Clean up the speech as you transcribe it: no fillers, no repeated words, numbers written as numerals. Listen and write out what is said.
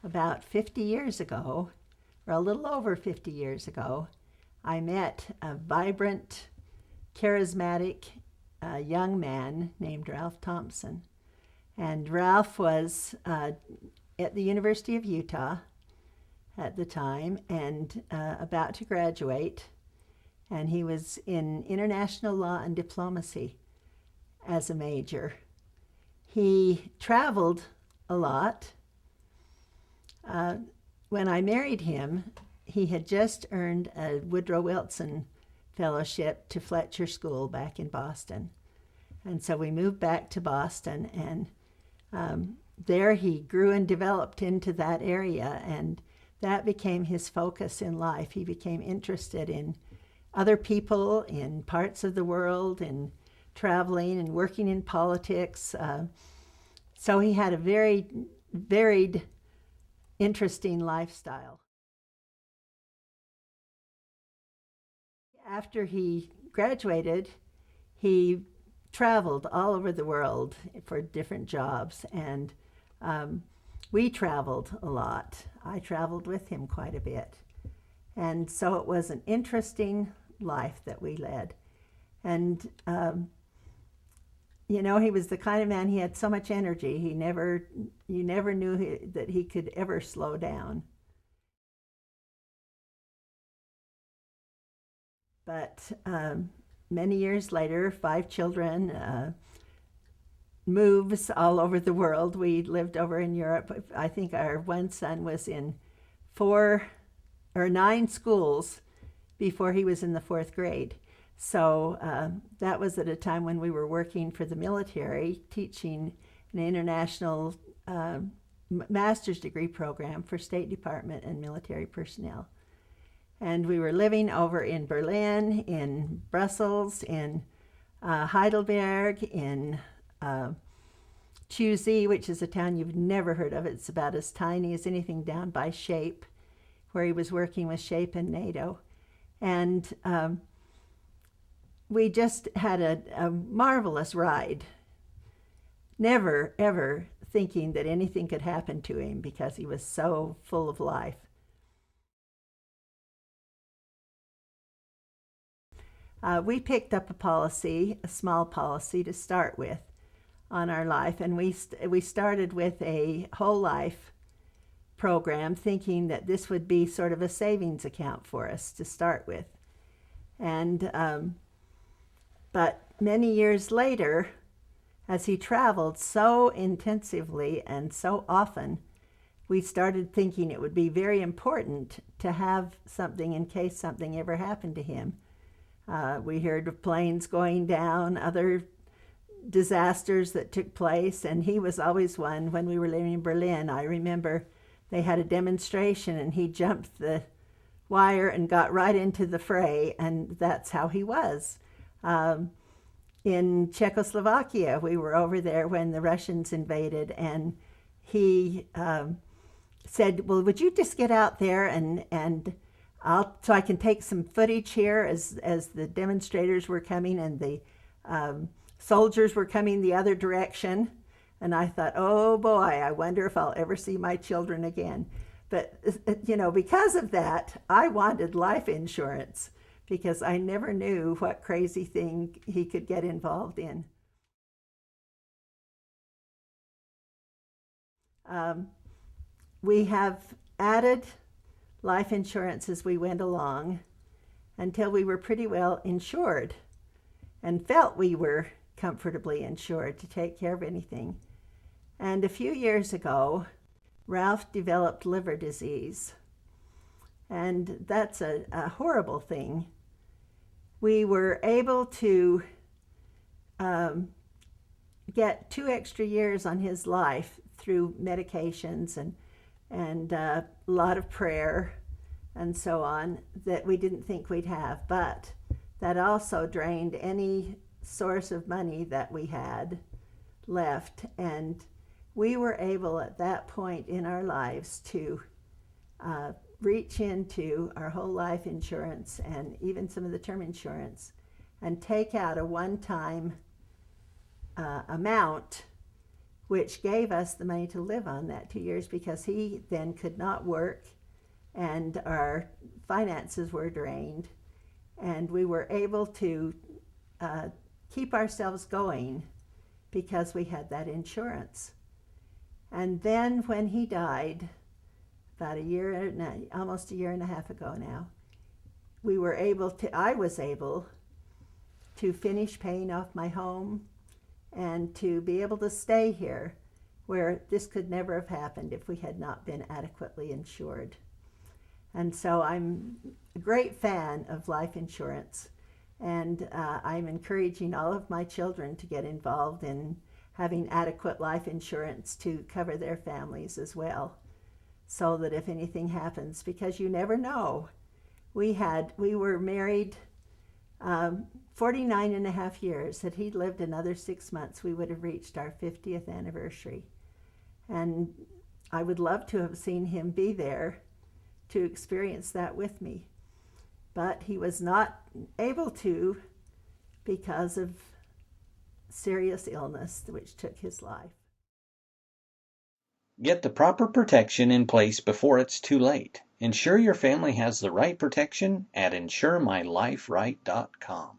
about 50 years ago, or a little over 50 years ago, I met a vibrant, charismatic young man named Ralph Thompson. And Ralph was at the University of Utah at the time and about to graduate. And he was in international law and diplomacy as a major. He traveled a lot. When I married him, he had just earned a Woodrow Wilson Fellowship to Fletcher School back in Boston. And so we moved back to Boston, and there he grew and developed into that area, and that became his focus in life. He became interested in other people, in parts of the world, in traveling and working in politics. So he had a very varied, interesting lifestyle. After he graduated, he traveled all over the world for different jobs, and we traveled a lot. I traveled with him quite a bit. And so it was an interesting life that we led. And, he was the kind of man, he had so much energy. You never knew that he could ever slow down. But many years later, 5 children, moves all over the world. We lived over in Europe. I think our one son was in 4 or 9 schools before he was in the 4th grade. So that was at a time when we were working for the military, teaching an international master's degree program for State Department and military personnel. And we were living over in Berlin, in Brussels, in Heidelberg, in Chusey, which is a town you've never heard of. It's about as tiny as anything down by Shape, where he was working with Shape and NATO. And we just had a marvelous ride, never, ever thinking that anything could happen to him because he was so full of life. We picked up a small policy to start with on our life, and we started with a whole life program, thinking that this would be sort of a savings account for us to start with. And but many years later, as he traveled so intensively and so often, we started thinking it would be very important to have something in case something ever happened to him. We heard of planes going down, other disasters that took place, and he was always one. When we were living in Berlin, I remember they had a demonstration and he jumped the wire and got right into the fray, and that's how he was. In Czechoslovakia, we were over there when the Russians invaded, and he said, well, would you just get out there and so I can take some footage here as the demonstrators were coming and the soldiers were coming the other direction. And I thought, oh boy, I wonder if I'll ever see my children again. But, because of that, I wanted life insurance because I never knew what crazy thing he could get involved in. We have added life insurance as we went along until we were pretty well insured and felt we were comfortably insured to take care of anything. And a few years ago, Ralph developed liver disease, and that's a horrible thing. We were able to get 2 extra years on his life through medications and a lot of prayer and so on that we didn't think we'd have. But that also drained any source of money that we had left. And we were able at that point in our lives to reach into our whole life insurance and even some of the term insurance and take out a one-time amount which gave us the money to live on that 2 years, because he then could not work and our finances were drained, and we were able to keep ourselves going because we had that insurance. And then when he died, about almost a year and a half ago now, I was able to finish paying off my home and to be able to stay here, where this could never have happened if we had not been adequately insured. And so I'm a great fan of life insurance, and I'm encouraging all of my children to get involved in having adequate life insurance to cover their families as well, so that if anything happens, because you never know. We were married 49 and a half years. Had he lived another 6 months, we would have reached our 50th anniversary. And I would love to have seen him be there to experience that with me. But he was not able to because of serious illness which took his life. Get the proper protection in place before it's too late. Ensure your family has the right protection at InsureMyLifeRight.com.